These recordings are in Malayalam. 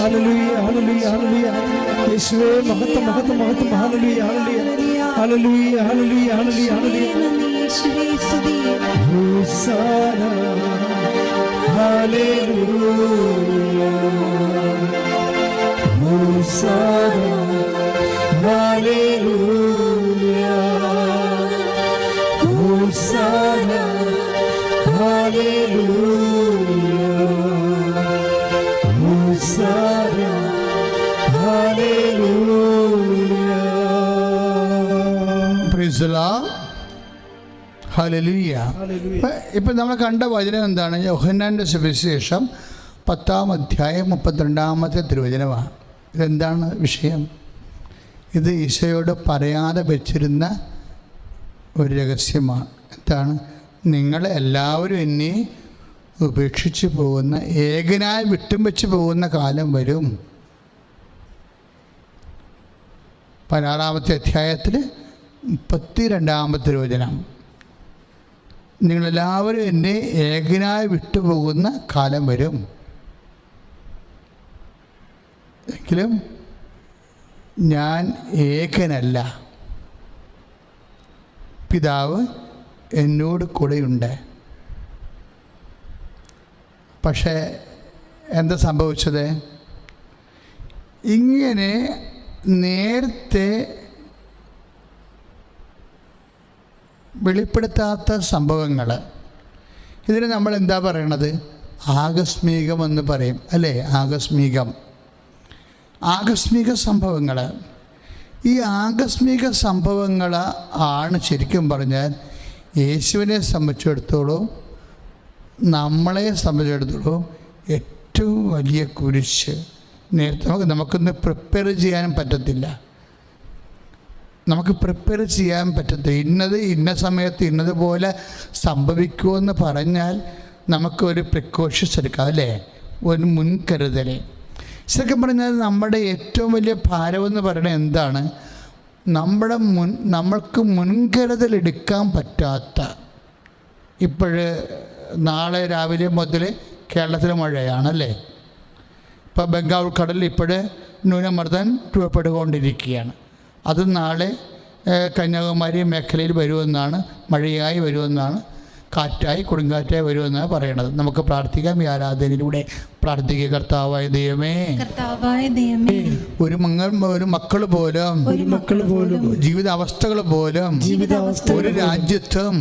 ഹല്ലേലൂയ ഹല്ലേലൂയ ഹല്ലേലൂയ യേശുവേ മഹത്വം മഹത്വം മഹത്വം ഹല്ലേലൂയ ഹല്ലേലൂയ ഹല്ലേലൂയ ഹല്ലേലൂയ ഹല്ലേലൂയ യേശുവേ സ്തുതി ഹോസാന ഹല്ലേലൂയ ഹോസാന ഹല്ലേലൂയ ഹോസാന ഹല്ലേലൂയ ഹോസാന ഹല്ലേലൂയ. Praise the Lord. ഹല്ലേലൂയ. ഇപ്പം നമ്മൾ കണ്ട വചനം എന്താണ്? യോഹന്നാൻ്റെ സുവിശേഷം 10-ാം അധ്യായം 32-ാമത്തെ തിരുവചനമാണ്. ഇതെന്താണ് വിഷയം? ഇത് ഈശോയോട് പറയാതെ വെച്ചിരുന്ന ഒരു രഹസ്യമാണ്. എന്താണ്? നിങ്ങളെല്ലാവരും എന്നെ ഉപേക്ഷിച്ച് പോകുന്ന, ഏകനായി വിട്ടും വെച്ച് പോകുന്ന കാലം വരും. 16-ാമത്തെ അധ്യായത്തിൽ 32-ാമത്തെ തിരുവചനം. നിങ്ങളെല്ലാവരും എന്നെ ഏകനായി വിട്ടുപോകുന്ന കാലം വരും, എങ്കിലും ഞാൻ ഏകനല്ല, പിതാവ് എന്നോട് കൂടെയുണ്ട്. പക്ഷേ എന്താ സംഭവിച്ചത്? ഇങ്ങനെ നേരത്തെ വെളിപ്പെടുത്താത്ത സംഭവങ്ങൾ, ഇതിന് നമ്മൾ എന്താ പറയണത്? ആകസ്മികമെന്ന് പറയും അല്ലേ? ആകസ്മിക സംഭവങ്ങൾ. ഈ ആകസ്മിക സംഭവങ്ങൾ ആണ് ശരിക്കും പറഞ്ഞാൽ യേശുവിനെ സംബന്ധിച്ചിടത്തോളം, നമ്മളെ സംബന്ധിച്ചിടത്തോളം ഏറ്റവും വലിയ കുരിശ്. നേരത്തെ നമുക്കൊന്ന് പ്രിപ്പയർ ചെയ്യാനും പറ്റത്തില്ല. നമുക്ക് പ്രിപ്പയർ ചെയ്യാൻ പറ്റത്തില്ല. ഇന്നത് ഇന്ന സമയത്ത് ഇന്നതുപോലെ സംഭവിക്കുമെന്ന് പറഞ്ഞാൽ നമുക്കൊരു പ്രിക്കോഷൻസ് എടുക്കാം അല്ലേ? ഒരു മുൻകരുതൽ. ശരിക്കും പറഞ്ഞാൽ നമ്മുടെ ഏറ്റവും വലിയ ഭാരമെന്ന് പറയുന്നത് എന്താണ്? നമ്മൾക്ക് മുൻകരുതൽ എടുക്കാൻ പറ്റാത്ത. നാളെ രാവിലെ മുതൽ കേരളത്തിൽ മഴയാണല്ലേ? ഇപ്പോൾ ബംഗാൾ ഉൾക്കടലിൽ ന്യൂനമർദ്ദം രൂപപ്പെട്ടുകൊണ്ടിരിക്കുകയാണ്. അത് നാളെ കന്യാകുമാരി മേഖലയിൽ വരുമെന്നാണ്, മഴയായി വരുമെന്നാണ്, കാറ്റായി കൊടുങ്കാറ്റായി വരുമെന്നാണ് പറയണത്. നമുക്ക് പ്രാർത്ഥിക്കാം. ഈ ആരാധനയിലൂടെ പ്രാർത്ഥിക്കുക. കർത്താവായ ദൈവമേ, ഒരു മക്കൾ പോലും ജീവിതാവസ്ഥകൾ പോലും ഒരു രാജ്യത്തും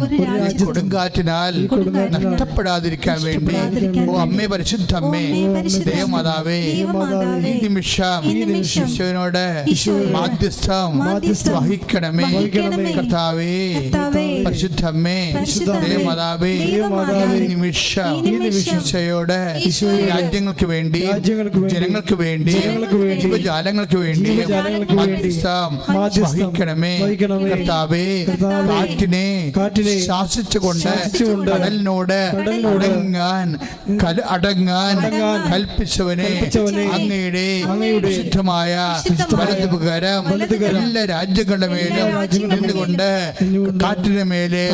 കൊടുങ്കാറ്റിനാൽ നഷ്ടപ്പെടാതിരിക്കാൻ വേണ്ടി അമ്മേ, പരിശുദ്ധ അമ്മേ, ദേവമാതാവേ, ഈ നിമിഷം ഈശോനോട് മാധ്യസ്ഥം വഹിക്കണമേ. കർത്താവേ, പരിശുദ്ധ അമ്മേ, ദേവമാതാവേ, ഈ നിമിഷം ഈശോയോട് രാജ്യങ്ങൾക്ക് വേണ്ടി, ജനങ്ങൾക്ക് വേണ്ടി, ജീവജാലങ്ങൾക്ക് വേണ്ടി വഹിക്കണമേ. കർത്താവേ, കാറ്റിനെ ശാസിച്ചുകൊണ്ട് കടലിനോട് അടങ്ങാൻ കൽപ്പിച്ചവനെ, അങ്ങയുടെ വിശുദ്ധമായ വലതുകരം എല്ലാ രാജ്യങ്ങളുടെ മേലും നിന്നുകൊണ്ട് കാറ്റിന്റെ മേലെ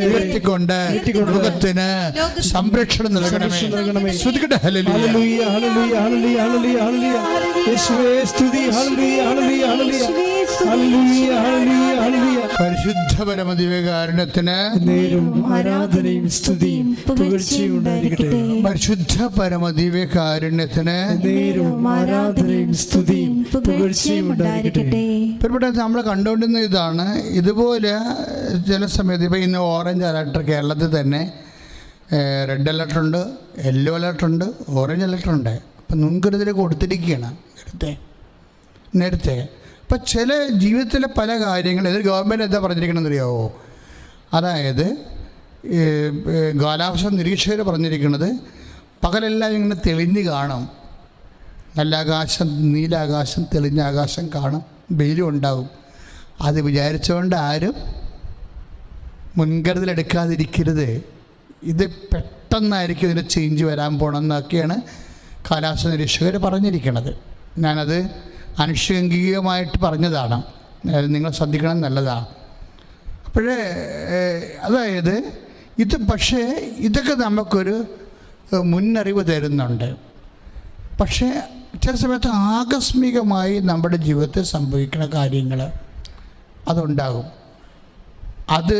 ഉയർത്തിക്കൊണ്ട് ലോകത്തിന് സംരക്ഷണം നൽകണമേ. ശ്രുതിക്കട്ടെ. ഹല്ലേലൂയ ഹല്ലേലൂയ ഹല്ലേലൂയ ഹല്ലേലൂയ ഹല്ലേലൂയ യേശുവേ സ്തുതി. ഹല്ലേലൂയ ഹല്ലേലൂയ ഹല്ലേലൂയ ഹല്ലേലൂയ ഹല്ലേലൂയ ഹല്ലേലൂയ. പരിശുദ്ധ പരമദിവ്യകാരുണ്യത്തിന് നേരും ആരാധനയും സ്തുതിയും പുകഴ്ചയും ഉണ്ടായിരിക്കട്ടെ. പരിശുദ്ധ പരമദിവ്യകാരുണ്യത്തിന് നേരും ആരാധനയും സ്തുതിയും പുകഴ്ചയും ഉണ്ടായിരിക്കട്ടെ. ഇവിടെ നമ്മൾ കണ്ടുകൊണ്ടിരുന്ന ഇതാണ്. ഇതുപോലെ ചില സമയത്ത് ഇപ്പോൾ ഇന്ന് ഓറഞ്ച് അലർട്ട് കേരളത്തിൽ തന്നെ, റെഡ് അലർട്ടുണ്ട്, യെല്ലോ അലർട്ടുണ്ട്, ഓറഞ്ച് അലർട്ടുണ്ട്. അപ്പം മുൻകരുതൽ കൊടുത്തിരിക്കുകയാണ് നേരത്തെ. അപ്പം ചില ജീവിതത്തിലെ പല കാര്യങ്ങൾ ഇത് ഗവൺമെൻറ് എന്താ പറഞ്ഞിരിക്കണമെന്ന് അറിയാമോ? അതായത് കാലാവസ്ഥ നിരീക്ഷകർ പറഞ്ഞിരിക്കുന്നത് പകലെല്ലാം ഇങ്ങനെ തെളിഞ്ഞ് കാണും, നല്ല ആകാശം, നീലാകാശം, തെളിഞ്ഞ ആകാശം കാണും, വെയിലും ഉണ്ടാവും. അത് വിചാരിച്ചുകൊണ്ട് ആരും മുൻകരുതലെടുക്കാതിരിക്കരുത്. ഇത് പെട്ടെന്നായിരിക്കും ഇതിന് ചേഞ്ച് വരാൻ പോകണമെന്നൊക്കെയാണ് കാലാവസ്ഥ നിരീക്ഷകർ പറഞ്ഞിരിക്കുന്നത്. ഞാനത് അനുഷംഗികമായിട്ട് പറഞ്ഞതാണ്, നിങ്ങൾ ശ്രദ്ധിക്കണം, നല്ലതാണ്. അതായത് ഇത് പക്ഷേ ഇതൊക്കെ നമുക്കൊരു മുന്നറിവ് തരുന്നുണ്ട്. പക്ഷേ ചില സമയത്ത് ആകസ്മികമായി നമ്മുടെ ജീവിതത്തിൽ സംഭവിക്കുന്ന കാര്യങ്ങൾ അതുണ്ടാകും. അത്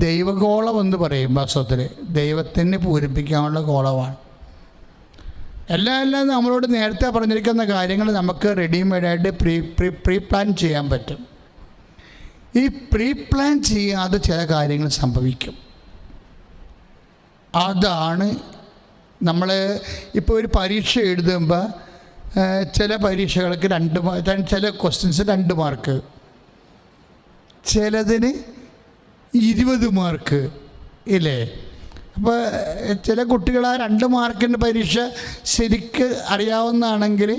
ദൈവകോളം എന്ന് പറയും. വാസ്തവത്തിൽ ദൈവത്തിനെ പൂരിപ്പിക്കാനുള്ള കോളമാണ്. എല്ലാം നമ്മളോട് നേരത്തെ പറഞ്ഞിരിക്കുന്ന കാര്യങ്ങൾ നമുക്ക് റെഡിമെയ്ഡായിട്ട് പ്രീ പ്ലാൻ ചെയ്യാൻ പറ്റും. ഈ പ്രീ പ്ലാൻ ചെയ്യാതെ ചില കാര്യങ്ങൾ സംഭവിക്കും. അതാണ് നമ്മൾ ഇപ്പോൾ ഒരു പരീക്ഷ എഴുതുമ്പോൾ ചില പരീക്ഷകൾക്ക് 2 ചില ക്വസ്റ്റ്യൻസ് 2 മാർക്ക്, ചിലതിന് 20 മാർക്ക് ഇല്ലേ? അപ്പോൾ ചില കുട്ടികൾ ആ 2 മാർക്കിൻ്റെ പരീക്ഷ ശരിക്ക് അറിയാവുന്നതാണെങ്കിൽ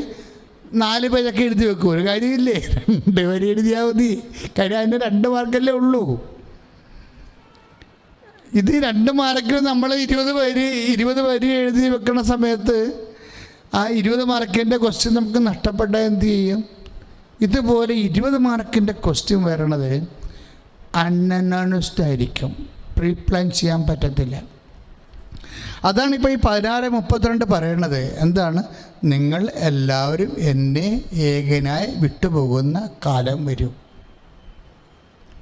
4 പേജൊക്കെ എഴുതി വെക്കും. ഒരു കാര്യമില്ലേ, 2 വരി എഴുതിയാൽ മതി. കാര്യം അതിന് 2 മാർക്കല്ലേ ഉള്ളൂ. ഇത് 2 മാർക്കിന് നമ്മൾ 20 വരി എഴുതി വെക്കുന്ന സമയത്ത് ആ 20 മാർക്കിൻ്റെ ക്വസ്റ്റ്യൻ നമുക്ക് നഷ്ടപ്പെട്ടാൽ എന്ത് ചെയ്യും? ഇതുപോലെ 20 മാർക്കിൻ്റെ ക്വസ്റ്റ്യൻ വരണത് അൺഅനൗൺസ്ഡ് ആയിരിക്കും. പ്രീ പ്ലാൻ ചെയ്യാൻ പറ്റത്തില്ല. അതാണ് ഇപ്പോൾ ഈ 16:32 പറയണത്. എന്താണ്? നിങ്ങൾ എല്ലാവരും എന്നെ ഏകനായി വിട്ടുപോകുന്ന കാലം വരും,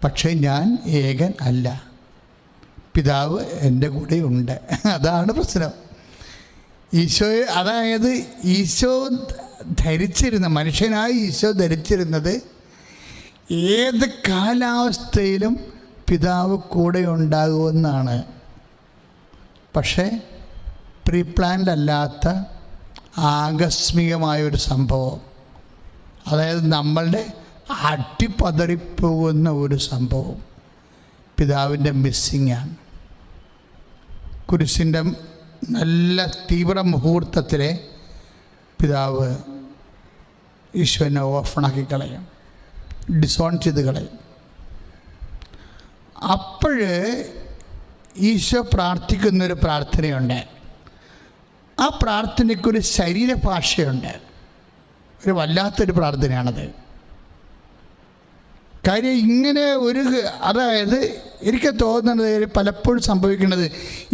പക്ഷേ ഞാൻ ഏകൻ അല്ല, പിതാവ് എൻ്റെ കൂടെ ഉണ്ട്. അതാണ് പ്രശ്നം. ഈശോയെ, അതായത് ഈശോ ധരിച്ചിരുന്ന, മനുഷ്യനായി ഈശോ ധരിച്ചിരുന്നത് ഏത് കാലാവസ്ഥയിലും പിതാവ് കൂടെ ഉണ്ടാകുമെന്നാണ്. പക്ഷേ പ്രീ പ്ലാൻഡ് അല്ലാത്ത ആകസ്മികമായൊരു സംഭവം, അതായത് നമ്മളുടെ അട്ടിപ്പതറിപ്പോകുന്ന ഒരു സംഭവം പിതാവിൻ്റെ മിസ്സിങ്ങാണ്. കുരിശിൻ്റെ നല്ല തീവ്ര മുഹൂർത്തത്തിലെ പിതാവ് ഈശോനെ ഓഫണാക്കി കളയും, ഡിസോൺ ചെയ്ത് കളയും. അപ്പോഴ് ഈശോ പ്രാർത്ഥിക്കുന്നൊരു പ്രാർത്ഥനയുണ്ട്. ആ പ്രാർത്ഥനയ്ക്കൊരു ശരീരഭാഷയുണ്ട്. ഒരു വല്ലാത്തൊരു പ്രാർത്ഥനയാണത്. കാര്യം ഇങ്ങനെ അതായത് എനിക്ക് തോന്നുന്നത് പലപ്പോഴും സംഭവിക്കുന്നത്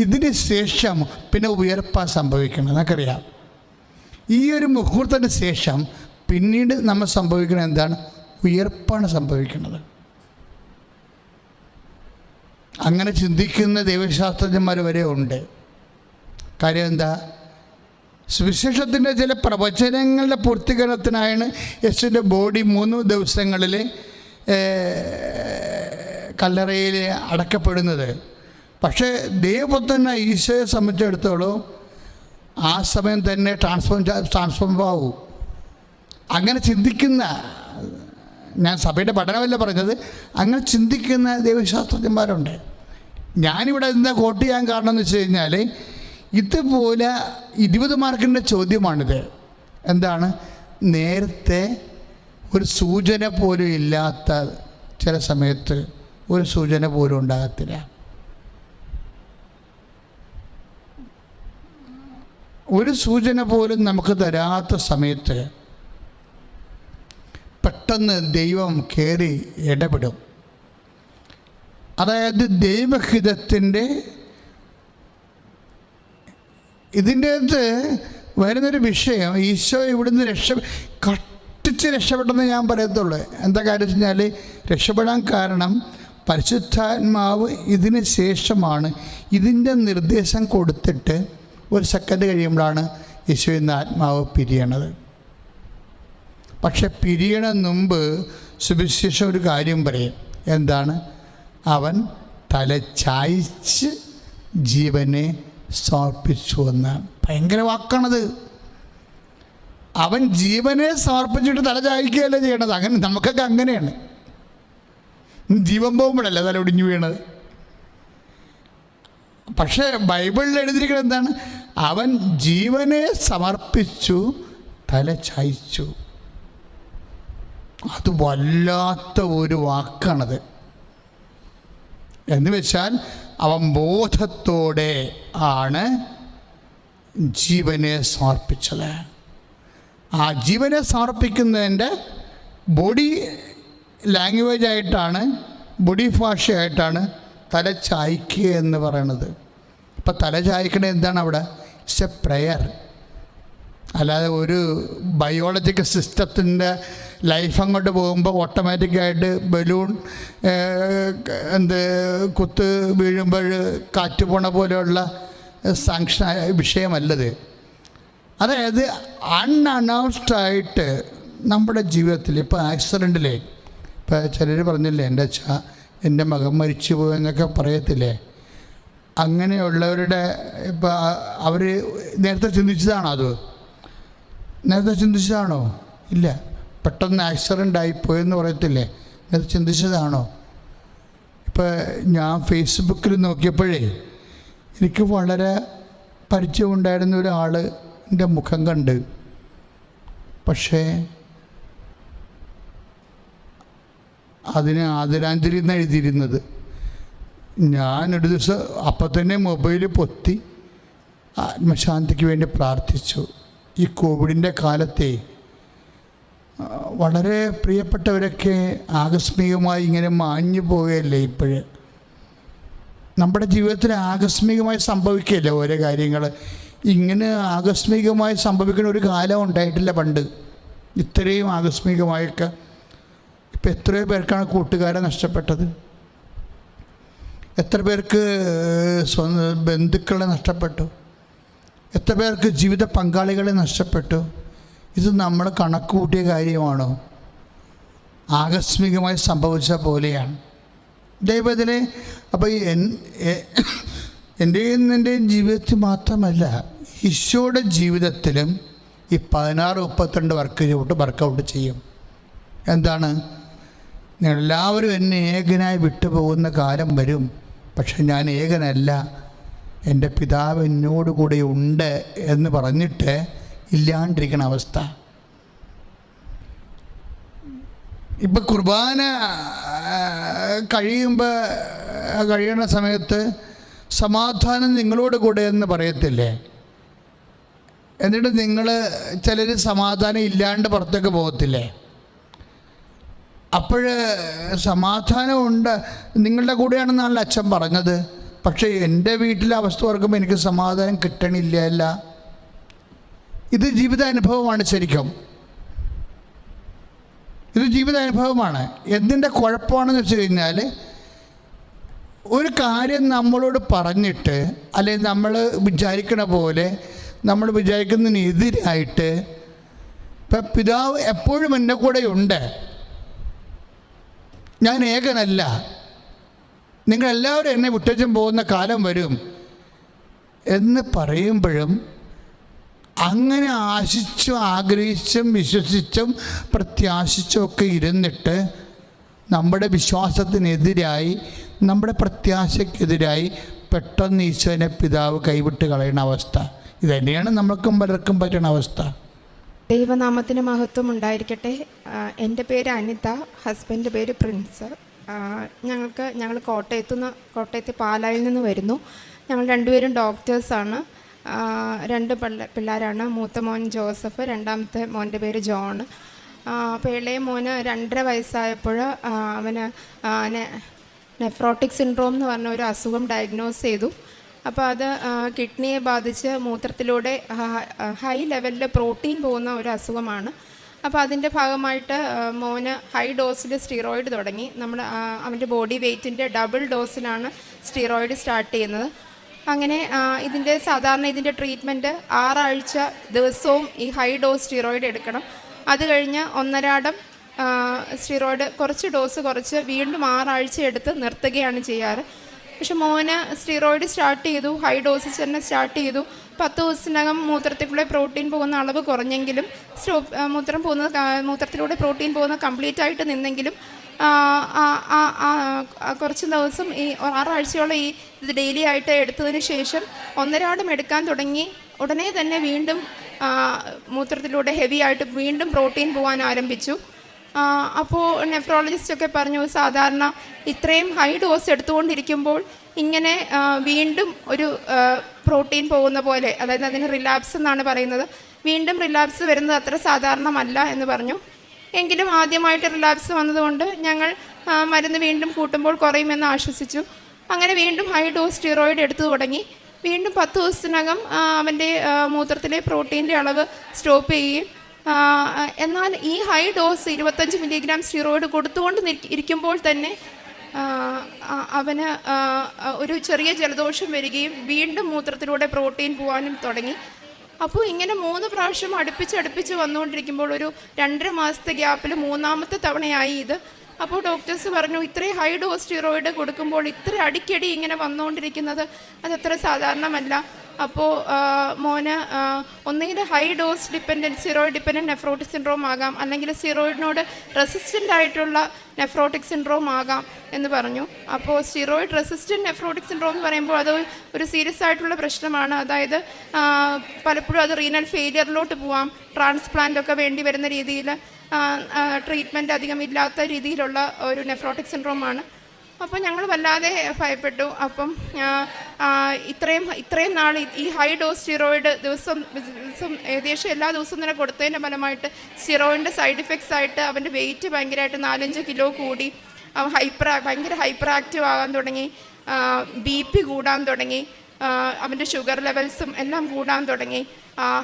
ഇതിന് ശേഷം പിന്നെ ഉയർപ്പാണ് സംഭവിക്കുന്നത്. നമുക്കറിയാം, ഈ ഒരു മുഹൂർത്തത്തിന് ശേഷം പിന്നീട് നമ്മൾ സംഭവിക്കുന്നത് എന്താണ്? ഉയർപ്പാണ് സംഭവിക്കുന്നത്. അങ്ങനെ ചിന്തിക്കുന്ന ദൈവശാസ്ത്രജ്ഞന്മാർ വരെ ഉണ്ട്. കാര്യം എന്താ? സുവിശേഷത്തിൻ്റെ ചില പ്രവചനങ്ങളുടെ പൂർത്തീകരണത്തിനായാണ് യേശുവിൻ്റെ ബോഡി 3 ദിവസങ്ങളിൽ കല്ലറയിൽ അടക്കപ്പെടുന്നത്. പക്ഷേ ഈശോയെ സംബന്ധിച്ചിടത്തോളം ആ സമയം തന്നെ ട്രാൻസ്ഫോം ആവും. അങ്ങനെ ചിന്തിക്കുന്ന, ഞാൻ സഭയുടെ പഠനമല്ല പറഞ്ഞത്, അങ്ങനെ ചിന്തിക്കുന്ന ദൈവശാസ്ത്രജ്ഞന്മാരുണ്ട്. ഞാനിവിടെ എന്താ കോട്ട് ചെയ്യാൻ കാരണം എന്ന് വെച്ച് കഴിഞ്ഞാൽ, ഇതുപോലെ 20 മാർക്കിൻ്റെ ചോദ്യമാണിത്. എന്താണ്? നേരത്തെ ഒരു സൂചന പോലും ഇല്ലാത്ത, ചില സമയത്ത് ഒരു സൂചന പോലും ഉണ്ടാകത്തില്ല. ഒരു സൂചന പോലും നമുക്ക് തരാത്ത സമയത്ത് പെട്ടെന്ന് ദൈവം കയറി ഇടപെടും. അതായത് ദൈവഹിതത്തിൻ്റെ ഇതിൻ്റെ അകത്ത് വരുന്നൊരു വിഷയം, ഈശോ ഇവിടുന്ന് കട്ടിച്ച് രക്ഷപ്പെട്ടെന്ന് ഞാൻ പറയത്തുള്ളൂ. എന്താ കാര്യം വെച്ച് കഴിഞ്ഞാൽ, രക്ഷപ്പെടാൻ കാരണം പരിശുദ്ധാത്മാവ് ഇതിന് ശേഷമാണ് ഇതിൻ്റെ നിർദ്ദേശം കൊടുത്തിട്ട് 1 സെക്കൻഡ് കഴിയുമ്പോഴാണ് ഈശോയിൽ ആത്മാവ് പിരിയണത്. പക്ഷെ പിരിയണ മുമ്പ് സുവിശേഷം ഒരു കാര്യം പറയും. എന്താണ്? അവൻ തലചായ്ച്ച് ജീവനെ സമർപ്പിച്ചു എന്നാണ്. ഭയങ്കര വാക്കാണത്. അവൻ ജീവനെ സമർപ്പിച്ചിട്ട് തല ചായ്ക്കുകയല്ല ചെയ്യണത്. അങ്ങനെ നമുക്കൊക്കെ അങ്ങനെയാണ്. ജീവൻ പോകുമ്പോഴല്ലേ തല ഒടിഞ്ഞു വീണത്. പക്ഷേ ബൈബിളിൽ എഴുതിയിരിക്കുന്നത് എന്താണ്? അവൻ ജീവനെ സമർപ്പിച്ചു, തല ചായ്ച്ചു. അത് വല്ലാത്ത ഒരു വാക്കാണത്. എന്ന് വെച്ചാൽ അവൻ ബോധത്തോടെ ആണ് ജീവനെ സമർപ്പിച്ചത്. ആ ജീവനെ സമർപ്പിക്കുന്നതിൻ്റെ ബോഡി ലാംഗ്വേജ് ആയിട്ടാണ്, ബോഡി ഭാഷയായിട്ടാണ് തല ചായ്ക്കുക എന്ന് പറയണത്. അപ്പം തല ചായ്ക്കണത് എന്താണ് അവിടെ? It's A prayer. അല്ലാതെ ഒരു ബയോളജിക്കൽ സിസ്റ്റത്തിൻ്റെ ലൈഫ് അങ്ങോട്ട് പോകുമ്പോൾ ഓട്ടോമാറ്റിക്കായിട്ട് ബലൂൺ കുത്ത് വീഴുമ്പോൾ കാറ്റ് പോണ പോലെയുള്ള സാങ്ഷനായ വിഷയമല്ലത്. അതായത് അൺഅനൗൺസ്ഡായിട്ട് നമ്മുടെ ജീവിതത്തിൽ ഇപ്പോൾ ആക്സിഡൻറ്റിലെ ഇപ്പോൾ ചിലർ പറഞ്ഞില്ലേ എൻ്റെ മകൻ മരിച്ചു പോയെന്നൊക്കെ പറയത്തില്ലേ, അങ്ങനെയുള്ളവരുടെ ഇപ്പോൾ അവർ നേരത്തെ ചിന്തിച്ചതാണോ? നേരത്തെ ചിന്തിച്ചതാണോ? ഇല്ല. പെട്ടെന്ന് ആക്സിഡൻ്റ് ആയിപ്പോയെന്ന് പറയത്തില്ലേ, നേരത്തെ ചിന്തിച്ചതാണോ? ഇപ്പോൾ ഞാൻ ഫേസ്ബുക്കിൽ നോക്കിയപ്പോഴേ എനിക്ക് വളരെ പരിചയമുണ്ടായിരുന്ന ഒരാൾ എൻ്റെ മുഖം കണ്ട്, പക്ഷേ അതിന് ആദരാഞ്ജലി എന്ന് എഴുതിയിരുന്നത്. ഞാനൊരു ദിവസം അപ്പം തന്നെ മൊബൈൽ പൊത്തി ആത്മശാന്തിക്ക് വേണ്ടി പ്രാർത്ഥിച്ചു. ഈ കോവിഡിൻ്റെ കാലത്തെ വളരെ പ്രിയപ്പെട്ടവരൊക്കെ ആകസ്മികമായി ഇങ്ങനെ മാഞ്ഞു പോവുകയല്ലേ. ഇപ്പോഴ് നമ്മുടെ ജീവിതത്തിൽ ആകസ്മികമായി സംഭവിക്കുകയല്ലേ ഓരോ കാര്യങ്ങൾ. ഇങ്ങനെ ആകസ്മികമായി സംഭവിക്കുന്ന ഒരു കാലം ഉണ്ടായിട്ടില്ല പണ്ട്, ഇത്രയും ആകസ്മികമായൊക്കെ. ഇപ്പം എത്രയോ പേർക്കാണ് കൂട്ടുകാരെ നഷ്ടപ്പെട്ടത്, എത്ര പേർക്ക് ബന്ധുക്കളെ നഷ്ടപ്പെട്ടു, എത്ര പേർക്ക് ജീവിത പങ്കാളികളെ നഷ്ടപ്പെട്ടു. ഇത് നമ്മൾ കണക്ക് കൂട്ടിയ കാര്യമാണോ? ആകസ്മികമായി സംഭവിച്ച പോലെയാണ് ദൈവത്തിലെ. അപ്പോൾ എൻ്റെയും ജീവിതത്തിൽ മാത്രമല്ല, ഈശോയുടെ ജീവിതത്തിലും ഈ 16-32 വർക്കൗട്ട് ചെയ്യും. എന്താണ്? എല്ലാവരും എന്നെ ഏകനായി വിട്ടുപോകുന്ന കാലം വരും, പക്ഷെ ഞാൻ ഏകനല്ല, എൻ്റെ പിതാവ് എന്നോട് കൂടെ ഉണ്ട് എന്ന് പറഞ്ഞിട്ട് ഇല്ലാണ്ടിരിക്കുന്ന അവസ്ഥ. ഇപ്പം കുർബാന കഴിയുന്ന സമയത്ത് സമാധാനം നിങ്ങളോട് കൂടെ എന്ന് പറയത്തില്ലേ? എന്നിട്ട് നിങ്ങൾ ചിലർ സമാധാനം ഇല്ലാണ്ട് പുറത്തേക്ക് പോകത്തില്ലേ? അപ്പോൾ സമാധാനമുണ്ട്, നിങ്ങളുടെ കൂടെയാണെന്നാണല്ലോ അച്ഛൻ പറഞ്ഞത്. പക്ഷേ എൻ്റെ വീട്ടിലെ അവസ്ഥ ഓർക്കുമ്പോൾ എനിക്ക് സമാധാനം കിട്ടണില്ല. ഇത് ജീവിതാനുഭവമാണ്. ശരിക്കും ഇത് ജീവിതാനുഭവമാണ്. എന്തിൻ്റെ കുഴപ്പമാണെന്ന് വെച്ച് കഴിഞ്ഞാൽ, ഒരു കാര്യം നമ്മളോട് പറഞ്ഞിട്ട് അല്ലെങ്കിൽ നമ്മൾ വിചാരിക്കണ പോലെ നമ്മൾ വിചാരിക്കുന്നതിനെതിരായിട്ട് ഇപ്പം പിതാവ് എപ്പോഴും എൻ്റെ കൂടെ ഉണ്ട്, ഞാൻ ഏകനല്ല, നിങ്ങളെല്ലാവരും എന്നെ വിട്ടേച്ചും പോകുന്ന കാലം വരും എന്ന് പറയുമ്പോഴും, അങ്ങനെ ആശിച്ചും ആഗ്രഹിച്ചും വിശ്വസിച്ചും പ്രത്യാശിച്ചും ഒക്കെ ഇരുന്നിട്ട് നമ്മുടെ വിശ്വാസത്തിനെതിരായി, നമ്മുടെ പ്രത്യാശയ്ക്കെതിരായി പെട്ടെന്ന് ഈശോനെ പിതാവ് കൈവിട്ട് കളയുന്ന അവസ്ഥ. ഇതന്നെയാണ് നമ്മൾക്കും പലർക്കും പറ്റുന്ന അവസ്ഥ. ദൈവനാമത്തിന് മഹത്വം ഉണ്ടായിരിക്കട്ടെ. എൻ്റെ പേര് അനിത, ഹസ്ബൻഡ് പേര് പ്രിൻസ്. ഞങ്ങൾ കോട്ടയത്ത് പാലായിൽ നിന്ന് വരുന്നു. ഞങ്ങൾ രണ്ടുപേരും ഡോക്ടേഴ്സാണ്. 2 പിള്ളേരാണ്. മൂത്ത മോൻ ജോസഫ്, രണ്ടാമത്തെ മോൻ്റെ പേര് ജോൺ. അപ്പോൾ ഇളയ മോന് 2.5 വയസ്സായപ്പോൾ അവന് നെഫ്രോട്ടിക് സിൻഡ്രോം എന്ന് പറഞ്ഞ ഒരു അസുഖം ഡയഗ്നോസ് ചെയ്തു. അപ്പോൾ അത് കിഡ്നിയെ ബാധിച്ച് മൂത്രത്തിലൂടെ ഹൈ ലെവലിൽ പ്രോട്ടീൻ പോകുന്ന ഒരു അസുഖമാണ്. അപ്പോൾ അതിൻ്റെ ഭാഗമായിട്ട് മോന് ഹൈ ഡോസിൽ സ്റ്റിറോയിഡ് തുടങ്ങി. അവൻ്റെ ബോഡി വെയ്റ്റിൻ്റെ ഡബിൾ ഡോസിലാണ് സ്റ്റിറോയിഡ് സ്റ്റാർട്ട് ചെയ്യുന്നത്. അങ്ങനെ ഇതിൻ്റെ ട്രീറ്റ്മെൻറ്റ് 6 ആഴ്ച ദിവസവും ഈ ഹൈ ഡോസ് സ്റ്റിറോയിഡ് എടുക്കണം. അത് കഴിഞ്ഞ് 1.5 സ്റ്റിറോയിഡ് കുറച്ച് ഡോസ് കുറച്ച് വീണ്ടും 6 ആഴ്ച എടുത്ത് നിർത്തുകയാണ് ചെയ്യാറ്. പക്ഷെ മോന് സ്റ്റിറോയിഡ് സ്റ്റാർട്ട് ചെയ്തു, ഹൈ ഡോസിൽ തന്നെ സ്റ്റാർട്ട് ചെയ്തു. 10 ദിവസത്തിനകം മൂത്രത്തിലൂടെ പ്രോട്ടീൻ പോകുന്ന അളവ് കുറഞ്ഞെങ്കിലും മൂത്രത്തിലൂടെ പ്രോട്ടീൻ പോകുന്ന കംപ്ലീറ്റ് ആയിട്ട് നിന്നെങ്കിലും കുറച്ച് ദിവസം ഈ 6 ആഴ്ചയോളം ഇത് ഡെയിലി ആയിട്ട് എടുത്തതിന് ശേഷം 1.5 എടുക്കാൻ തുടങ്ങി. ഉടനെ തന്നെ വീണ്ടും മൂത്രത്തിലൂടെ ഹെവി ആയിട്ട് വീണ്ടും പ്രോട്ടീൻ പോകാൻ ആരംഭിച്ചു. അപ്പോൾ നെഫ്രോളജിസ്റ്റൊക്കെ പറഞ്ഞു, സാധാരണ ഇത്രയും ഹൈ ഡോസ് എടുത്തുകൊണ്ടിരിക്കുമ്പോൾ ഇങ്ങനെ വീണ്ടും ഒരു പ്രോട്ടീൻ പോകുന്ന പോലെ, അതായത് അതിന് റിലാപ്സ് എന്നാണ് പറയുന്നത്, വീണ്ടും റിലാപ്സ് വരുന്നത് അത്ര സാധാരണമല്ല എന്ന് പറഞ്ഞു. എങ്കിലും ആദ്യമായിട്ട് റിലാപ്സ് വന്നതുകൊണ്ട് ഞങ്ങൾ മരുന്ന് വീണ്ടും കൂട്ടുമ്പോൾ കുറയുമെന്ന് ആശ്വസിച്ചു. അങ്ങനെ വീണ്ടും ഹൈ ഡോസ് സ്റ്റിറോയിഡ് എടുത്തു തുടങ്ങി. വീണ്ടും 10 ദിവസത്തിനകം അവൻ്റെ മൂത്രത്തിലെ പ്രോട്ടീൻ്റെ അളവ് സ്റ്റോപ്പ് ചെയ്യുകയും, എന്നാൽ ഈ ഹൈ ഡോസ് 25 മില്ലിഗ്രാം സ്റ്റിറോയിഡ് കൊടുത്തുകൊണ്ട് ഇരിക്കുമ്പോൾ തന്നെ അവന് ഒരു ചെറിയ ജലദോഷം വരികയും വീണ്ടും മൂത്രത്തിലൂടെ പ്രോട്ടീൻ പോകാനും തുടങ്ങി. അപ്പോൾ ഇങ്ങനെ 3 പ്രാവശ്യം അടുപ്പിച്ച് വന്നുകൊണ്ടിരിക്കുമ്പോൾ ഒരു 2.5 മാസത്തെ ഗ്യാപ്പിൽ 3ാമത്തെ തവണയായി ഇത്. അപ്പോൾ ഡോക്ടേഴ്സ് പറഞ്ഞു, ഇത്രയും ഹൈ ഡോസ് സ്റ്റിറോയിഡ് കൊടുക്കുമ്പോൾ ഇത്ര അടിക്കടി ഇങ്ങനെ വന്നുകൊണ്ടിരിക്കുന്നത് അതത്ര സാധാരണമല്ല. അപ്പോൾ മോന് ഒന്നുകിൽ high dose steroid dependent nephrotic syndrome ആകാം, അല്ലെങ്കിൽ സ്റ്റിറോയിഡിനോട് റെസിസ്റ്റൻ്റ് ആയിട്ടുള്ള നെഫ്രോട്ടിക് സിൻഡ്രോം ആകാം എന്ന് പറഞ്ഞു. അപ്പോൾ സ്റ്റിറോയിഡ് റെസിസ്റ്റൻറ്റ് നെഫ്രോട്ടിക് സിൻഡ്രോം എന്ന് പറയുമ്പോൾ അത് ഒരു സീരിയസ് ആയിട്ടുള്ള പ്രശ്നമാണ്. അതായത് പലപ്പോഴും അത് റീനൽ ഫെയിലിയറിലോട്ട് പോവാം, ട്രാൻസ്പ്ലാന്റ് ഒക്കെ വേണ്ടി വരുന്ന രീതിയിൽ ട്രീറ്റ്മെൻറ്റ് അധികം ഇല്ലാത്ത രീതിയിലുള്ള ഒരു നെഫ്രോട്ടിക് സിൻഡ്രോമാണ്. അപ്പോൾ ഞങ്ങൾ വല്ലാതെ ഭയപ്പെട്ടു. അപ്പം ഇത്രയും നാൾ ഈ ഹൈ ഡോസ് സ്റ്റിറോയിഡ് ദിവസം ഏകദേശം എല്ലാ ദിവസവും തന്നെ കൊടുത്തതിൻ്റെ ഫലമായിട്ട് സ്റ്റിറോയിഡിൻ്റെ സൈഡ് ഇഫക്ട്സ് ആയിട്ട് അവൻ്റെ വെയിറ്റ് ഭയങ്കരമായിട്ട് 4-5 കിലോ കൂടി, അവൻ ഭയങ്കര ഹൈപ്പർ ആക്റ്റീവ് ആകാൻ തുടങ്ങി, BP കൂടാൻ തുടങ്ങി, അവൻ്റെ ഷുഗർ ലെവൽസും എല്ലാം കൂടാൻ തുടങ്ങി,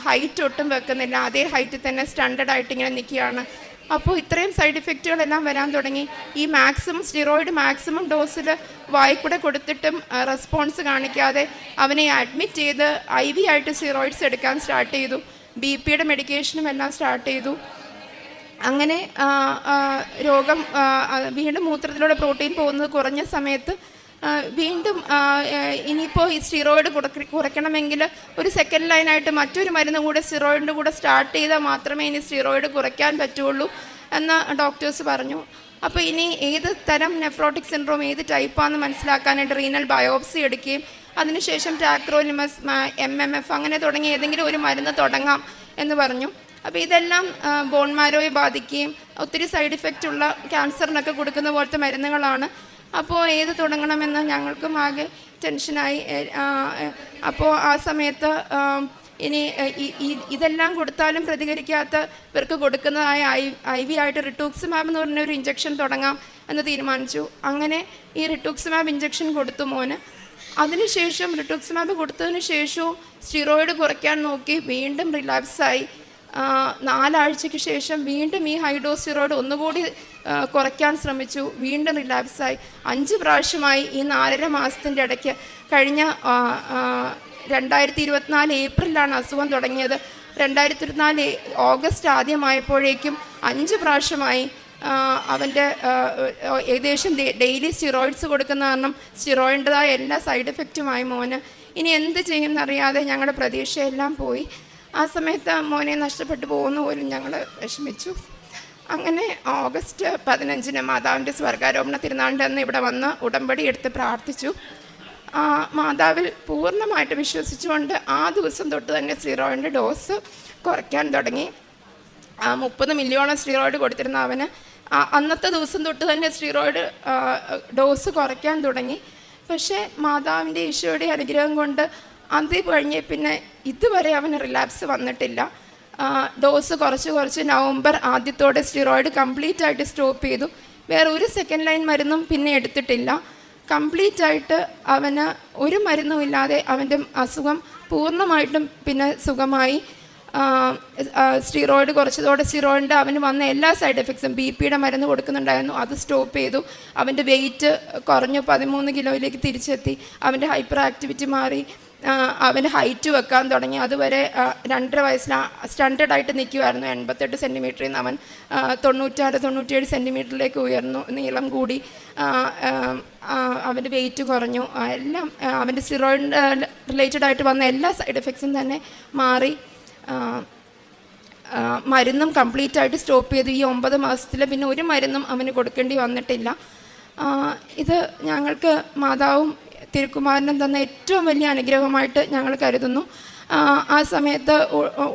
ഹൈറ്റ് ഒട്ടും വെക്കുന്നില്ല, അതേ ഹൈറ്റിൽ തന്നെ സ്റ്റാൻഡേർഡ് ആയിട്ട് ഇങ്ങനെ നിൽക്കുകയാണ്. അപ്പോൾ ഇത്രയും സൈഡ് ഇഫക്റ്റുകളെല്ലാം വരാൻ തുടങ്ങി. ഈ സ്റ്റിറോയിഡ് മാക്സിമം ഡോസിൽ വായിക്കൂടെ കൊടുത്തിട്ടും റെസ്പോൺസ് കാണിക്കാതെ അവനെ അഡ്മിറ്റ് ചെയ്ത് IV ആയിട്ട് സ്റ്റിറോയിഡ്സ് എടുക്കാൻ സ്റ്റാർട്ട് ചെയ്തു. BP-യുടെ മെഡിക്കേഷനും എല്ലാം സ്റ്റാർട്ട് ചെയ്തു. അങ്ങനെ രോഗം വീണ്ടും മൂത്രത്തിലൂടെ പ്രോട്ടീൻ പോകുന്നത് കുറഞ്ഞ സമയത്ത് വീണ്ടും ഇനിയിപ്പോൾ ഈ സ്റ്റിറോയിഡ് കുറയ്ക്കണമെങ്കിൽ ഒരു സെക്കൻഡ് ലൈനായിട്ട് മറ്റൊരു മരുന്ന് കൂടെ സ്റ്റിറോയിഡിൻ്റെ കൂടെ സ്റ്റാർട്ട് ചെയ്താൽ മാത്രമേ ഇനി സ്റ്റിറോയിഡ് കുറയ്ക്കാൻ പറ്റുള്ളൂ എന്ന് ഡോക്ടേഴ്സ് പറഞ്ഞു. അപ്പോൾ ഇനി ഏത് തരം നെഫ്രോട്ടിക് സിൻഡ്രോം ഏത് ടൈപ്പാണെന്ന് മനസ്സിലാക്കാനായിട്ട് റീനൽ ബയോപ്സി എടുക്കുകയും അതിനുശേഷം ടാക്രോലിമസ്, MMF അങ്ങനെ തുടങ്ങി ഏതെങ്കിലും ഒരു മരുന്ന് തുടങ്ങാം എന്ന് പറഞ്ഞു. അപ്പോൾ ഇതെല്ലാം ബോൺ മാരോയെ ബാധിക്കുകയും ഒത്തിരി സൈഡ് ഇഫക്റ്റ് ഉള്ള ക്യാൻസറിനൊക്കെ കൊടുക്കുന്ന പോലത്തെ മരുന്നുകളാണ്. അപ്പോൾ ഏത് തുടങ്ങണമെന്ന് ഞങ്ങൾക്കും ആകെ ടെൻഷനായി. അപ്പോൾ ആ സമയത്ത് ഇനി ഇതെല്ലാം കൊടുത്താലും പ്രതികരിക്കാത്തവർക്ക് കൊടുക്കുന്നതായ IV ആയിട്ട് റിട്ടൂക്സിമാബ് എന്ന് പറഞ്ഞൊരു ഇഞ്ചക്ഷൻ തുടങ്ങാം എന്ന് തീരുമാനിച്ചു. അങ്ങനെ ഈ റിട്ടൂക്സിമാബ് ഇഞ്ചക്ഷൻ കൊടുത്തു മോന്. അതിനുശേഷം റിട്ടൂക്സിമാബ് കൊടുത്തതിന് ശേഷവും സ്റ്റിറോയിഡ് കുറയ്ക്കാൻ നോക്കി, വീണ്ടും റിലാപ്സായി. 4 ആഴ്ചയ്ക്ക് ശേഷം വീണ്ടും ഈ ഹൈ ഡോസ് സ്റ്റിറോയിഡ് ഒന്നുകൂടി കുറയ്ക്കാൻ ശ്രമിച്ചു, വീണ്ടും റിലാപ്സായി. 5 പ്രാവശ്യമായി ഈ 4.5 മാസത്തിൻ്റെ ഇടയ്ക്ക്. കഴിഞ്ഞ 2024 ഏപ്രിലാണ് അസുഖം തുടങ്ങിയത്. 2024 ഓഗസ്റ്റ് ആദ്യമായപ്പോഴേക്കും 5 പ്രാവശ്യമായി അവൻ്റെ ഏകദേശം ഡെയിലി സ്റ്റിറോയിഡ്സ് കൊടുക്കുന്ന കാരണം സ്റ്റിറോയിഡിൻ്റെതായ എല്ലാ സൈഡ് ഇഫക്റ്റുമായി മോന്. ഇനി എന്ത് ചെയ്യുമെന്നറിയാതെ ഞങ്ങളുടെ പ്രതീക്ഷയെല്ലാം പോയി. ആ സമയത്ത് മോനെ നഷ്ടപ്പെട്ടു പോകുന്ന പോലും ഞങ്ങൾ വിഷമിച്ചു. അങ്ങനെ ഓഗസ്റ്റ് 15 മാതാവിൻ്റെ സ്വർഗാരോപണ തിരുനാളിൻ്റെ അന്ന് ഇവിടെ വന്ന് ഉടമ്പടി എടുത്ത് പ്രാർത്ഥിച്ചു. മാതാവിൽ പൂർണ്ണമായിട്ട് വിശ്വസിച്ചുകൊണ്ട് ആ ദിവസം തൊട്ട് തന്നെ സ്റ്റിറോയിഡിൻ്റെ ഡോസ് കുറയ്ക്കാൻ തുടങ്ങി. 30 മില്ലിയോളം സ്റ്റിറോയിഡ് കൊടുത്തിരുന്ന അവന് അന്നത്തെ ദിവസം തൊട്ട് തന്നെ സ്റ്റിറോയിഡ് ഡോസ് കുറയ്ക്കാൻ തുടങ്ങി. പക്ഷേ മാതാവിൻ്റെ ഈശോയുടെ അനുഗ്രഹം കൊണ്ട് അത് കഴിഞ്ഞ് പിന്നെ ഇതുവരെ അവന് റിലാപ്സ് വന്നിട്ടില്ല. ഡോസ് കുറച്ച് നവംബർ ആദ്യത്തോടെ സ്റ്റിറോയിഡ് കംപ്ലീറ്റ് ആയിട്ട് സ്റ്റോപ്പ് ചെയ്തു. വേറെ ഒരു സെക്കൻഡ് ലൈൻ മരുന്നും പിന്നെ എടുത്തിട്ടില്ല. കംപ്ലീറ്റ് ആയിട്ട് അവന് ഒരു മരുന്നും ഇല്ലാതെ അവൻ്റെ അസുഖം പൂർണ്ണമായിട്ടും പിന്നെ സുഖമായി. സ്റ്റിറോയിഡ് കുറച്ചതോടെ സ്റ്റിറോയിഡിൻ്റെ അവന് വന്ന എല്ലാ സൈഡ് എഫക്ട്സും, BP-യുടെ മരുന്ന് കൊടുക്കുന്നുണ്ടായിരുന്നു, അത് സ്റ്റോപ്പ് ചെയ്തു. അവൻ്റെ വെയിറ്റ് കുറഞ്ഞു, 13 കിലോയിലേക്ക് തിരിച്ചെത്തി. അവൻ്റെ ഹൈപ്പർ ആക്ടിവിറ്റി മാറി, അവൻ്റെ ഹൈറ്റ് വെക്കാൻ തുടങ്ങി. അതുവരെ 2.5 വയസ്സിൽ സ്റ്റാൻഡേർഡായിട്ട് നിൽക്കുമായിരുന്നു. 88 സെൻറ്റിമീറ്ററിൽ നിന്ന് അവൻ 96-97 സെൻറ്റിമീറ്ററിലേക്ക് ഉയർന്നു, നീളം കൂടി, അവൻ്റെ വെയിറ്റ് കുറഞ്ഞു. എല്ലാം അവൻ്റെ സ്റ്റിറോയിഡ് റിലേറ്റഡ് ആയിട്ട് വന്ന എല്ലാ സൈഡ് എഫക്ട്സും തന്നെ മാറി. മരുന്നും കംപ്ലീറ്റ് ആയിട്ട് സ്റ്റോപ്പ് ചെയ്തു. ഈ 9 മാസത്തിൽ പിന്നെ ഒരു മരുന്നും അവന് കൊടുക്കേണ്ടി വന്നിട്ടില്ല. ഇത് ഞങ്ങൾക്ക് മാതാവും തിരുക്കുമാരനും തന്ന ഏറ്റവും വലിയ അനുഗ്രഹമായിട്ട് ഞങ്ങൾ കരുതുന്നു. ആ സമയത്ത്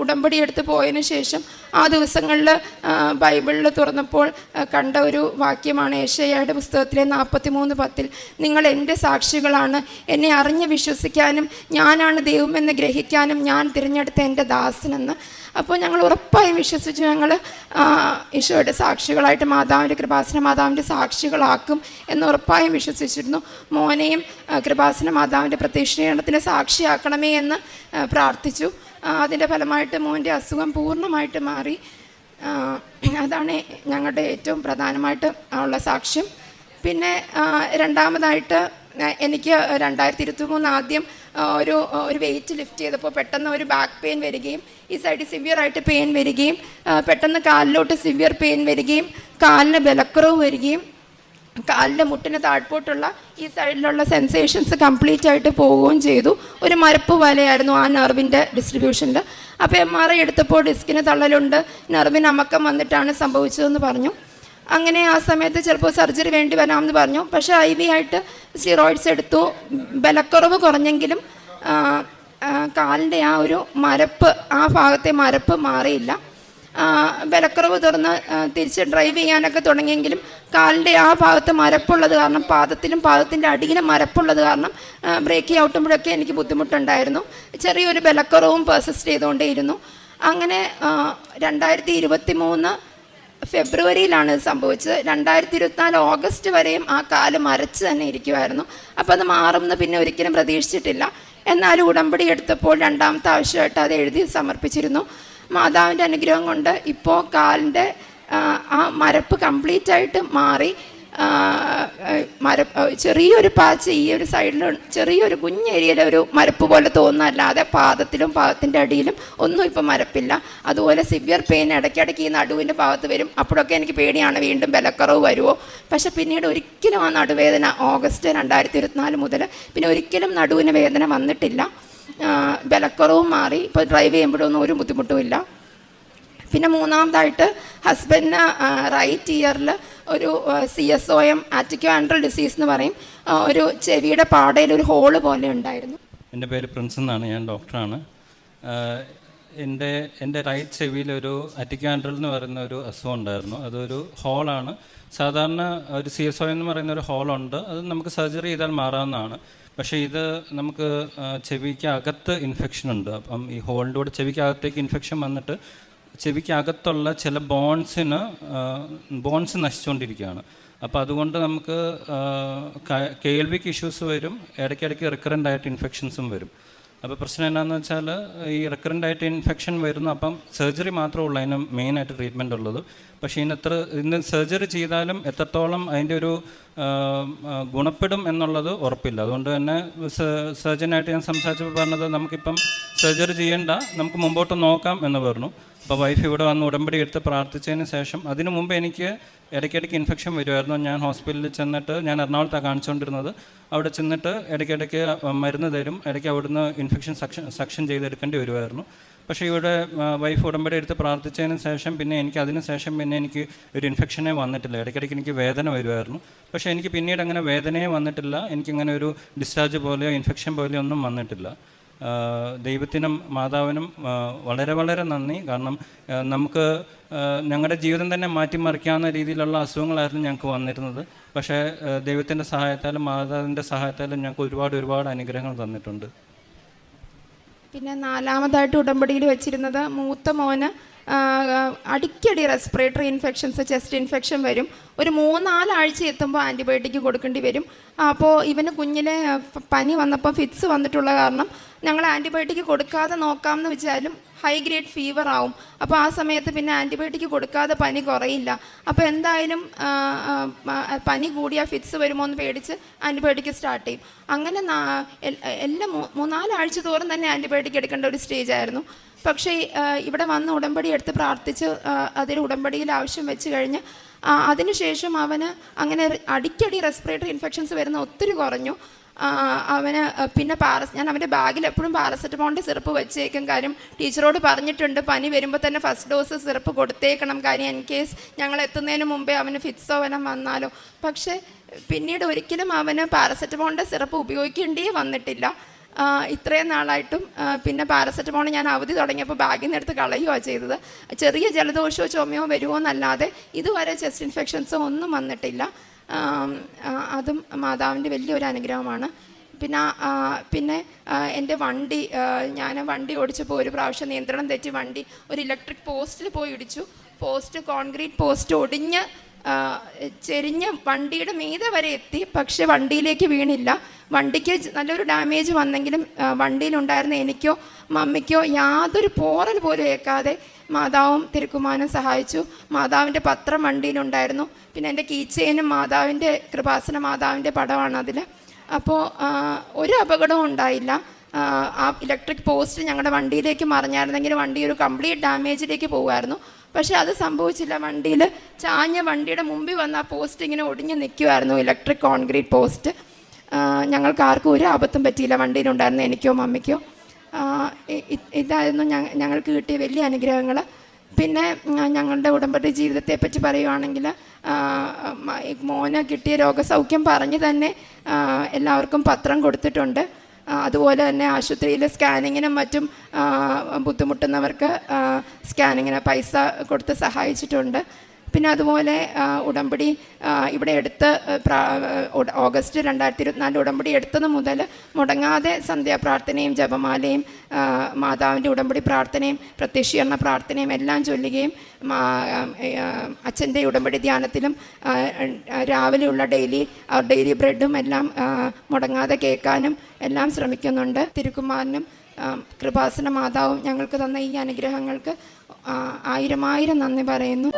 ഉടമ്പടി എടുത്ത് പോയതിന് ശേഷം ആ ദിവസങ്ങളിൽ ബൈബിളിൽ തുറന്നപ്പോൾ കണ്ട ഒരു വാക്യമാണ് യേശയ്യായുടെ പുസ്തകത്തിലെ 43:10. നിങ്ങൾ എൻ്റെ സാക്ഷികളാണ്, എന്നെ അറിഞ്ഞ് വിശ്വസിക്കാനും ഞാനാണ് ദൈവമെന്ന് ഗ്രഹിക്കാനും ഞാൻ തിരഞ്ഞെടുത്ത എൻ്റെ ദാസനെന്ന്. അപ്പോൾ ഞങ്ങൾ ഉറപ്പായും വിശ്വസിച്ചു. ഞങ്ങൾ ഈശോയുടെ സാക്ഷികളായിട്ട് മാതാവിൻ്റെ കൃപാസന മാതാവിൻ്റെ സാക്ഷികളാക്കും എന്ന് ഉറപ്പായും വിശ്വസിച്ചിരുന്നു. മോനെയും കൃപാസന മാതാവിൻ്റെ പ്രത്യക്ഷീകരണത്തിന് സാക്ഷിയാക്കണമേ എന്ന് പ്രാർത്ഥിച്ചു. അതിൻ്റെ ഫലമായിട്ട് മോൻ്റെ അസുഖം പൂർണ്ണമായിട്ട് മാറി. അതാണ് ഞങ്ങളുടെ ഏറ്റവും പ്രധാനമായിട്ട് ഉള്ള സാക്ഷ്യം. പിന്നെ രണ്ടാമതായിട്ട് എനിക്ക് 2023 ആദ്യം ഒരു വെയിറ്റ് ലിഫ്റ്റ് ചെയ്തപ്പോൾ പെട്ടെന്ന് ഒരു ബാക്ക് പെയിൻ വരികയും ഈ സൈഡിൽ സിവിയറായിട്ട് പെയിൻ വരികയും പെട്ടെന്ന് കാലിലോട്ട് സിവിയർ പെയിൻ വരികയും കാലിന് ബലക്കുറവ് വരികയും കാലിൻ്റെ മുട്ടിന് താഴ്പോട്ടുള്ള ഈ സൈഡിലുള്ള സെൻസേഷൻസ് കംപ്ലീറ്റ് ആയിട്ട് പോവുകയും ചെയ്തു. ഒരു മരപ്പ് പോലെയായിരുന്നു ആ നെർവിൻ്റെ ഡിസ്ട്രിബ്യൂഷനിൽ. അപ്പോൾ MRI എടുത്തപ്പോൾ ഡിസ്കിന് തള്ളലുണ്ട്, നെർവിന് അമക്കം വന്നിട്ടാണ് സംഭവിച്ചതെന്ന് പറഞ്ഞു. അങ്ങനെ ആ സമയത്ത് ചിലപ്പോൾ സർജറി വേണ്ടി വരാമെന്ന് പറഞ്ഞു. പക്ഷേ IV ആയിട്ട് സ്റ്റിറോയിഡ്സ് എടുത്തു. ബലക്കുറവ് കുറഞ്ഞെങ്കിലും കാലിൻ്റെ ആ ഒരു മരപ്പ്, ആ ഭാഗത്തെ മരപ്പ് മാറിയില്ല. ബലക്കുറവ് തുറന്ന് തിരിച്ച് ഡ്രൈവ് ചെയ്യാനൊക്കെ തുടങ്ങിയെങ്കിലും കാലിൻ്റെ ആ ഭാഗത്ത് മരപ്പുള്ളത് കാരണം, പാദത്തിൻ്റെ അടിയിലും മരപ്പുള്ളത് കാരണം ബ്രേക്ക് ഔട്ടുമ്പോഴൊക്കെ എനിക്ക് ബുദ്ധിമുട്ടുണ്ടായിരുന്നു. ചെറിയൊരു ബലക്കുറവും പെർസിസ്റ്റ് ചെയ്തുകൊണ്ടേയിരുന്നു. അങ്ങനെ 2023 ഫെബ്രുവരിയിലാണ് സംഭവിച്ചത്. 2024 ഓഗസ്റ്റ് വരെയും ആ കാല് മരച്ച് തന്നെ ഇരിക്കുമായിരുന്നു. അപ്പോൾ അത് മാറുമെന്ന് പിന്നെ ഒരിക്കലും പ്രതീക്ഷിച്ചിട്ടില്ല. എന്നാലും ഉടമ്പടി എടുത്തപ്പോൾ രണ്ടാമത്തെ ആവശ്യമായിട്ട് അത് എഴുതി സമർപ്പിച്ചിരുന്നു. മാതാവിൻ്റെ അനുഗ്രഹം കൊണ്ട് ഇപ്പോൾ കാലിൻ്റെ ആ മരപ്പ് കംപ്ലീറ്റ് ആയിട്ട് മാറി. ചെറിയൊരു പാച്ച് ഈ ഒരു സൈഡിൽ, ചെറിയൊരു കുഞ്ഞേരിയയിലെ ഒരു മരപ്പ് പോലെ തോന്നുന്നല്ലാതെ പാദത്തിൻ്റെ അടിയിലും ഒന്നും ഇപ്പം മരപ്പില്ല. അതുപോലെ സിവിയർ പെയിൻ ഇടയ്ക്കിടയ്ക്ക് ഈ നടുവിൻ്റെ ഭാഗത്ത് വരും. അപ്പോഴൊക്കെ എനിക്ക് പേടിയാണ് വീണ്ടും ബലക്കുറവ് വരുമോ. പക്ഷെ പിന്നീട് ഒരിക്കലും ആ നടുവേദന ഓഗസ്റ്റ് 2024 മുതൽ പിന്നെ ഒരിക്കലും നടുവിന് വേദന വന്നിട്ടില്ല. ബലക്കുറവും മാറി. ഇപ്പോൾ ഡ്രൈവ് ചെയ്യുമ്പോഴൊന്നും ഒരു ബുദ്ധിമുട്ടുമില്ല. പിന്നെ മൂന്നാമതായിട്ട് ഹസ്ബൻഡിന് റൈറ്റ് ഇയറിൽ ഒരു CSOM ആറ്റിക്കോ ആൻഡ്രൽ ഡിസീസ് എന്ന് പറയും, ഒരു ചെവിയുടെ പാടയിൽ ഒരു ഹോള് പോലെ ഉണ്ടായിരുന്നു. എൻ്റെ പേര് പ്രിൻസ് എന്നാണ്, ഞാൻ ഡോക്ടറാണ്. എൻ്റെ റൈറ്റ് ചെവിയിലൊരു ആറ്റിക്കോ ആൻഡ്രൽ എന്ന് പറയുന്ന ഒരു അസുഖം ഉണ്ടായിരുന്നു. അതൊരു ഹോളാണ്. സാധാരണ ഒരു CSOM എന്ന് പറയുന്ന ഒരു ഹോളുണ്ട്, അത് നമുക്ക് സർജറി ചെയ്താൽ മാറാവുന്നതാണ്. പക്ഷേ ഇത് നമുക്ക് ചെവിക്ക് അകത്ത് ഇൻഫെക്ഷൻ ഉണ്ട്. അപ്പം ഈ ഹോളിൻ്റെ കൂടെ ചെവിക്ക് അകത്തേക്ക് ഇൻഫെക്ഷൻ വന്നിട്ട് ചെവിക്ക് അകത്തുള്ള ചില ബോൺസ് നശിച്ചുകൊണ്ടിരിക്കുകയാണ്. അപ്പോൾ അതുകൊണ്ട് നമുക്ക് കേൾവിക്ക് ഇഷ്യൂസ് വരും, ഇടയ്ക്കിടയ്ക്ക് റിക്കറൻ്റ് ആയിട്ട് ഇൻഫെക്ഷൻസും വരും. അപ്പോൾ പ്രശ്നം എന്താണെന്ന് വെച്ചാൽ ഈ റിക്കറൻ്റ് ആയിട്ട് ഇൻഫെക്ഷൻ വരുന്നു. അപ്പം സർജറി മാത്രമേ ഉള്ളൂ അതിന് മെയിനായിട്ട് ട്രീറ്റ്മെൻ്റ് ഉള്ളത്. പക്ഷേ ഇന്ന് സർജറി ചെയ്താലും എത്രത്തോളം അതിൻ്റെ ഒരു ഗുണപ്പെടും എന്നുള്ളത് ഉറപ്പില്ല. അതുകൊണ്ട് തന്നെ സർജനായിട്ട് ഞാൻ സംസാരിച്ചപ്പോൾ പറഞ്ഞത് നമുക്കിപ്പം സർജറി ചെയ്യേണ്ട, നമുക്ക് മുമ്പോട്ട് നോക്കാം എന്ന് പറഞ്ഞു. അപ്പോൾ വൈഫ് ഇവിടെ വന്ന് ഉടമ്പടി എടുത്ത് പ്രാർത്ഥിച്ചതിന് ശേഷം, അതിനു മുമ്പ് എനിക്ക് ഇടയ്ക്കിടയ്ക്ക് ഇൻഫെക്ഷൻ വരുമായിരുന്നു. ഞാൻ ഹോസ്പിറ്റലിൽ ചെന്നിട്ട്, ഞാൻ എറണാകുളത്താണ് കാണിച്ചുകൊണ്ടിരുന്നത്, അവിടെ ചെന്നിട്ട് ഇടയ്ക്കിടയ്ക്ക് മരുന്ന് തരും, ഇടയ്ക്ക് അവിടുന്ന് ഇൻഫെക്ഷൻ സക്ഷൻ ചെയ്തെടുക്കേണ്ടി വരുമായിരുന്നു. പക്ഷേ ഇവിടെ വൈഫ് ഉടമ്പടി എടുത്ത് പ്രാർത്ഥിച്ചതിന് ശേഷം പിന്നെ എനിക്ക് അതിന് ശേഷം പിന്നെ എനിക്ക് ഒരു ഇൻഫെക്ഷനേ വന്നിട്ടില്ല. ഇടയ്ക്കിടയ്ക്ക് എനിക്ക് വേദന വരുമായിരുന്നു. പക്ഷേ എനിക്ക് പിന്നീട് അങ്ങനെ വേദനയെ വന്നിട്ടില്ല. എനിക്കിങ്ങനെ ഒരു ഡിസ്ചാർജ് പോലെയോ ഇൻഫെക്ഷൻ പോലെയോ ഒന്നും വന്നിട്ടില്ല. ദൈവത്തിനും മാതാവിനും വളരെ വളരെ നന്ദി. കാരണം നമുക്ക് ഞങ്ങളുടെ ജീവിതം തന്നെ മാറ്റിമറിക്കാവുന്ന രീതിയിലുള്ള അസുഖങ്ങളായിരുന്നു ഞങ്ങൾക്ക് വന്നിരുന്നത്. പക്ഷേ ദൈവത്തിൻ്റെ സഹായത്താലും മാതാവിൻ്റെ സഹായത്താലും ഞങ്ങൾക്ക് ഒരുപാട് അനുഗ്രഹങ്ങൾ തന്നിട്ടുണ്ട്. പിന്നെ നാലാമതായിട്ട് ഉടമ്പടിയിൽ വെച്ചിരുന്നത് മൂത്ത മോന് അടിക്കടി റെസ്പിറേറ്ററി ഇൻഫെക്ഷൻസ്, ചെസ്റ്റ് ഇൻഫെക്ഷൻ വരും. ഒരു 3-4 ആഴ്ച എത്തുമ്പോൾ ആൻറ്റിബയോട്ടിക് കൊടുക്കേണ്ടി വരും. അപ്പോൾ ഇവന് കുഞ്ഞിലെ പനി വന്നപ്പോൾ ഫിറ്റ്സ് വന്നിട്ടുള്ള കാരണം ഞങ്ങൾ ആൻറ്റിബയോട്ടിക് കൊടുക്കാതെ നോക്കാമെന്ന് വെച്ചാലും ഹൈ ഗ്രേഡ് ഫീവർ ആവും. അപ്പോൾ ആ സമയത്ത് പിന്നെ ആൻറ്റിബയോട്ടിക് കൊടുക്കാതെ പനി കുറയില്ല. അപ്പോൾ എന്തായാലും പനി കൂടിയാൽ ഫിറ്റ്സ് വരുമോ എന്ന് പേടിച്ച് ആൻറ്റിബയോട്ടിക് സ്റ്റാർട്ട് ചെയ്യും. അങ്ങനെ എല്ലാം 3-4 ആഴ്ച തോറും തന്നെ ആൻറ്റിബയോട്ടിക് എടുക്കേണ്ട ഒരു സ്റ്റേജായിരുന്നു. പക്ഷേ ഇവിടെ വന്ന് ഉടമ്പടി എടുത്ത് പ്രാർത്ഥിച്ച് അതിൽ ഉടമ്പടിയിൽ ആവശ്യം വെച്ച് കഴിഞ്ഞ് അതിനുശേഷം അവന് അങ്ങനെ അടിക്കടി റെസ്പിറേറ്ററി ഇൻഫെക്ഷൻസ് വരുന്ന ഒത്തിരി കുറഞ്ഞു. അവന് പിന്നെ ഞാൻ അവൻ്റെ ബാഗിൽ എപ്പോഴും പാരസെറ്റമോളിൻ്റെ സിറപ്പ് വെച്ചേക്കും. കാര്യം ടീച്ചറോട് പറഞ്ഞിട്ടുണ്ട് പനി വരുമ്പോൾ തന്നെ ഫസ്റ്റ് ഡോസ് സിറപ്പ് കൊടുത്തേക്കണം, കാര്യം ഇൻ കേസ് ഞങ്ങൾ എത്തുന്നതിന് മുമ്പേ അവന് ഫിറ്റ്സോ വനം വന്നാലോ. പക്ഷേ പിന്നീട് ഒരിക്കലും അവന് പാരസെറ്റമോളിൻ്റെ സിറപ്പ് ഉപയോഗിക്കേണ്ടേ വന്നിട്ടില്ല ഇത്രയും നാളായിട്ടും. പിന്നെ പാരസെറ്റമോൾ ഞാൻ അവധി തുടങ്ങിയപ്പോൾ ബാഗിൽ നിന്ന് എടുത്ത് കളയുകയാണ് ചെയ്തത്. ചെറിയ ജലദോഷമോ ചുമയോ വരുമോ എന്നല്ലാതെ ഇതുവരെ ചെസ്റ്റ് ഇൻഫെക്ഷൻസോ ഒന്നും വന്നിട്ടില്ല. അതും മാതാവിൻ്റെ വലിയൊരു അനുഗ്രഹമാണ്. പിന്നെ എൻ്റെ ഞാൻ വണ്ടി ഓടിച്ചപ്പോൾ ഒരു പ്രാവശ്യം നിയന്ത്രണം തെറ്റി വണ്ടി ഒരു ഇലക്ട്രിക് പോസ്റ്റിൽ പോയി ഇടിച്ചു. പോസ്റ്റ്, കോൺക്രീറ്റ് പോസ്റ്റ് ഒടിഞ്ഞ് ചെരിഞ്ഞ് വണ്ടിയുടെ മീതെ വരെ എത്തി. പക്ഷെ വണ്ടിയിലേക്ക് വീണില്ല. വണ്ടിക്ക് നല്ലൊരു ഡാമേജ് വന്നെങ്കിലും വണ്ടിയിലുണ്ടായിരുന്ന എനിക്കോ മമ്മിക്കോ യാതൊരു പോറൽ പോലും ഏൽക്കാതെ മാതാവും തിരുക്കുമാരനും സഹായിച്ചു. മാതാവിൻ്റെ പത്രം വണ്ടിയിലുണ്ടായിരുന്നു. പിന്നെ എൻ്റെ കീച്ചെയിനും മാതാവിൻ്റെ, കൃപാസന മാതാവിൻ്റെ പടമാണ് അതിൽ. അപ്പോൾ ഒരു അപകടവും ഉണ്ടായില്ല. ആ ഇലക്ട്രിക് പോസ്റ്റ് ഞങ്ങളുടെ വണ്ടിയിലേക്ക് മറിഞ്ഞായിരുന്നെങ്കിൽ വണ്ടി ഒരു കംപ്ലീറ്റ് ഡാമേജിലേക്ക് പോകുമായിരുന്നു. പക്ഷേ അത് സംഭവിച്ചില്ല. വണ്ടിയിൽ ചാഞ്ഞ വണ്ടിയുടെ മുമ്പിൽ വന്ന ആ പോസ്റ്റ് ഇങ്ങനെ ഒടിഞ്ഞ് നിൽക്കുമായിരുന്നു, ഇലക്ട്രിക് കോൺക്രീറ്റ് പോസ്റ്റ്. ഞങ്ങൾക്ക് ആർക്കും ഒരു ആപത്തും പറ്റിയില്ല, വണ്ടിയിലുണ്ടായിരുന്ന എനിക്കോ മമ്മിക്കോ. ഇതായിരുന്നു ഞങ്ങൾക്ക് കിട്ടിയ വലിയ അനുഗ്രഹങ്ങൾ. പിന്നെ ഞങ്ങളുടെ ഉടമ്പടി ജീവിതത്തെപ്പറ്റി പറയുവാണെങ്കിൽ മോന് കിട്ടിയ രോഗസൗഖ്യം പറഞ്ഞ് തന്നെ എല്ലാവർക്കും പത്രം കൊടുത്തിട്ടുണ്ട്. അതുപോലെ തന്നെ ആശുപത്രിയിൽ സ്കാനിങ്ങിനും മറ്റും ബുദ്ധിമുട്ടുന്നവർക്ക് സ്കാനിങ്ങിന് പൈസ കൊടുത്ത് സഹായിച്ചിട്ടുണ്ട്. പിന്നെ അതുപോലെ ഉടമ്പടി ഇവിടെ എടുത്ത് ഓഗസ്റ്റ് 2024 ഉടമ്പടി എടുത്തത് മുതൽ മുടങ്ങാതെ സന്ധ്യാപ്രാർത്ഥനയും ജപമാലയും മാതാവിൻ്റെ ഉടമ്പടി പ്രാർത്ഥനയും പ്രത്യക്ഷീകരണ പ്രാർത്ഥനയും എല്ലാം ചൊല്ലുകയും അച്ഛൻ്റെ ഉടമ്പടി ധ്യാനത്തിലും രാവിലെയുള്ള ഡെയിലി ബ്രെഡും എല്ലാം മുടങ്ങാതെ കേൾക്കാനും എല്ലാം ശ്രമിക്കുന്നുണ്ട്. തിരുക്കുമാരനും കൃപാസന മാതാവും ഞങ്ങൾക്ക് തന്ന ഈ അനുഗ്രഹങ്ങൾക്ക് 1000 നന്ദി പറയുന്നു.